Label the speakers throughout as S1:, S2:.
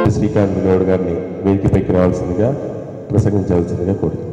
S1: శంబుల శ్రీకాంత్ గౌడ్ గారిని వేదికపైకి రావాల్సిందిగా ప్రసంగించవలసిందిగా కోరుతున్నాను.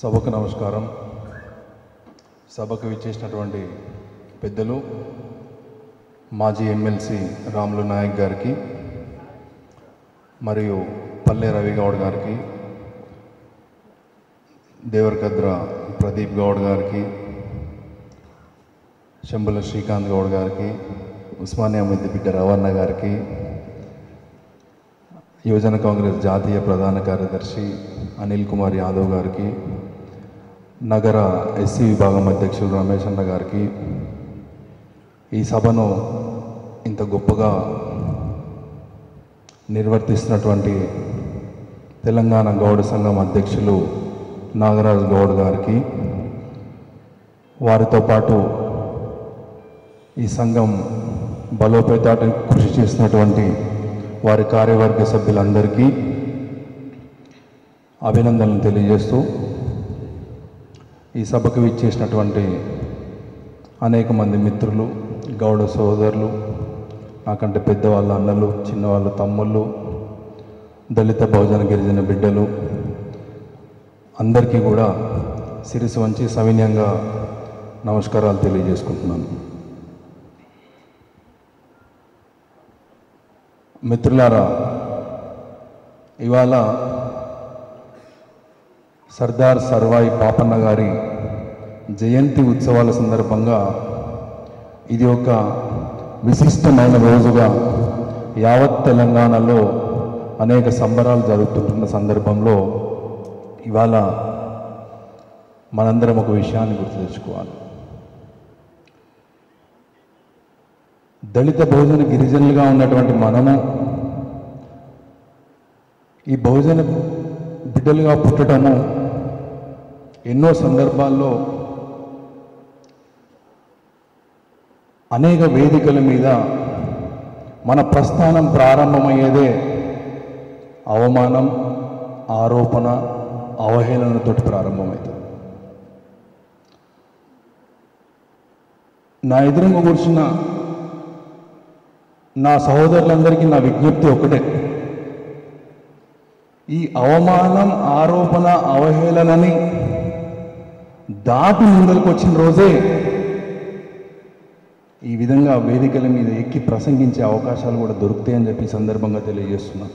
S2: సభకు నమస్కారం. సభకు విచ్చేసినటువంటి పెద్దలు మాజీ ఎమ్మెల్సీ రాములు నాయక్ గారికి మరియు పల్లె రవి గౌడ్ గారికి, దేవరకద్ర ప్రదీప్ గౌడ్ గారికి, శంబుల శ్రీకాంత్ గౌడ్ గారికి, ఉస్మానియా బిడ్డ రవణ గారికి, యువజన కాంగ్రెస్ జాతీయ ప్రధాన కార్యదర్శి అనిల్ కుమార్ యాదవ్ గారికి, నగర ఎస్సీ విభాగం అధ్యక్షులు రమేష్ అన్న గారికి, ఈ సభను ఇంత గొప్పగా నిర్వర్తిస్తున్నటువంటి తెలంగాణ గౌడ సంఘం అధ్యక్షులు నాగరాజ్ గౌడ్ గారికి, వారితో పాటు ఈ సంఘం బలోపేతానికి కృషి చేసినటువంటి వారి కార్యవర్గ సభ్యులందరికీ అభినందనలు తెలియజేస్తూ, ఈ సభకు విచ్చేసినటువంటి అనేక మంది మిత్రులు, గౌడ సోదరులు, నాకంటే పెద్దవాళ్ళ అన్నలు, చిన్నవాళ్ళు తమ్ముళ్ళు, దళిత బహుజన గిరిజన బిడ్డలు అందరికీ కూడా శిరస్సు వంచి సవినయంగా నమస్కారాలు తెలియజేసుకుంటున్నాను. మిత్రులారా, ఇవాళ సర్దార్ సర్వాయి పాపన్న గారి జయంతి ఉత్సవాల సందర్భంగా ఇది ఒక విశిష్టమైన రోజుగా యావత్ తెలంగాణలో అనేక సంబరాలు జరుగుతుంటున్న సందర్భంలో ఇవాళ మనందరం ఒక విషయాన్ని గుర్తు తెచ్చుకోవాలి. దళిత బహుజన గిరిజనులుగా ఉన్నటువంటి మనము ఈ బహుజన బిడ్డలుగా పుట్టడము ఎన్నో సందర్భాల్లో అనేక వేదికల మీద మన ప్రస్థానం ప్రారంభమయ్యేదే అవమానం, ఆరోపణ, అవహేళనతో ప్రారంభమవుతుంది. నా ఎదురుగా కూర్చున్న నా సహోదరులందరికీ నా విజ్ఞప్తి ఒకటే, ఈ అవమానం, ఆరోపణ, అవహేళనని దాటి ముందరకు వచ్చిన రోజే ఈ విధంగా వేదికల మీద ఎక్కి ప్రసంగించే అవకాశాలు కూడా దొరుకుతాయని చెప్పి సందర్భంగా తెలియజేస్తున్నా.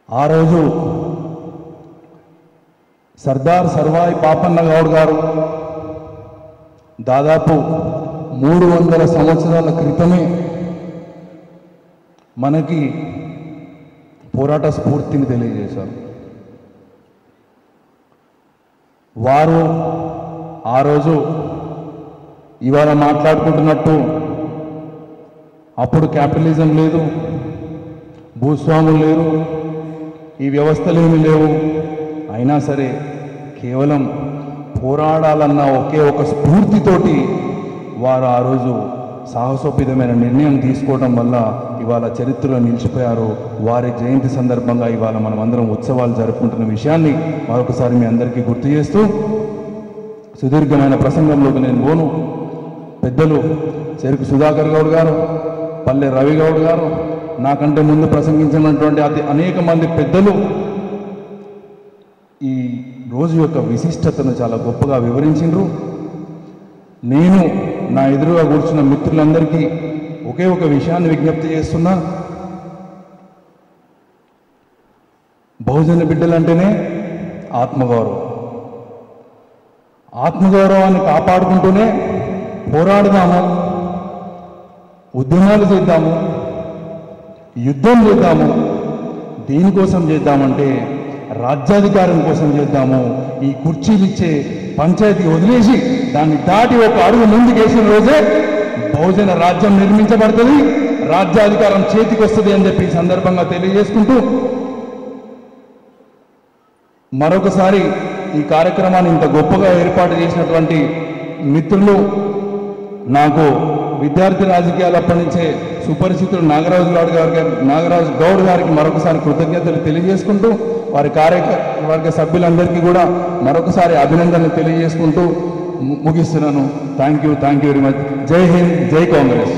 S2: ఆ రోజు సర్దార్ సర్వాయి పాపన్న గౌడ్ గారు దాదాపు 300 సంవత్సరాల క్రితమే మనకి పోరాట స్ఫూర్తిని తెలియజేశారు. వారు ఆ రోజు ఇవాళ మాట్లాడుకుంటున్నట్టు అప్పుడు క్యాపిటలిజం లేదు, భూస్వాములు లేరు, ఈ వ్యవస్థలు ఏమీ లేవు. అయినా సరే కేవలం పోరాడాలన్న ఒకే ఒక స్ఫూర్తితోటి వారు ఆ రోజు సాహసోపేతమైన నిర్ణయం తీసుకోవడం వల్ల ఇవాళ చరిత్రలో నిలిచిపోయారు. వారి జయంతి సందర్భంగా ఇవాళ మనం అందరం ఉత్సవాలు జరుపుకుంటున్న విషయాన్ని మరొకసారి మీ అందరికీ గుర్తు చేస్తూ సుదీర్ఘమైన ప్రసంగంలోకి నేను పోను. పెద్దలు చెరుకు సుధాకర్ గౌడ్ గారు, పల్లె రవి గౌడ్ గారు, నాకంటే ముందు ప్రసంగించినటువంటి అనేక మంది పెద్దలు ఈ రోజు యొక్క విశిష్టతను చాలా గొప్పగా వివరించిండ్రు. నేను నా ఎదురుగా కూర్చున్న మిత్రులందరికీ ఒకే ఒక విషయాన్ని విజ్ఞప్తి చేస్తున్నా. బహుజన బిడ్డలంటేనే ఆత్మగౌరవం. ఆత్మగౌరవాన్ని కాపాడుకుంటూనే పోరాడదాము, ఉద్యమాలు చేద్దాము, యుద్ధం చేద్దాము. దేనికోసం చేద్దామంటే రాజ్యాధికారం కోసం చేద్దాము. ఈ కుర్చీలు ఇచ్చే పంచాయతీ వదిలేసి దాన్ని దాటి ఒక అడుగు ముందుకు వేసిన రోజే బహుజన రాజ్యం నిర్మించబడుతుంది, రాజ్యాధికారం చేతికి వస్తుంది అని చెప్పి ఈ సందర్భంగా తెలియజేసుకుంటూ మరొకసారి ఈ కార్యక్రమాన్ని ఇంత గొప్పగా ఏర్పాటు చేసినటువంటి మిత్రులు, నాకు విద్యార్థి రాజకీయాలు అప్పటి నుంచే సుపరిచితులు నాగరాజు గౌడ్ గారికి మరొకసారి కృతజ్ఞతలు తెలియజేసుకుంటూ వారి కార్యవర్గ సభ్యులందరికీ కూడా మరొకసారి అభినందనలు తెలియజేసుకుంటూ ముగిస్తున్నాను. Thank you very much. జై హింద్, జై కాంగ్రెస్.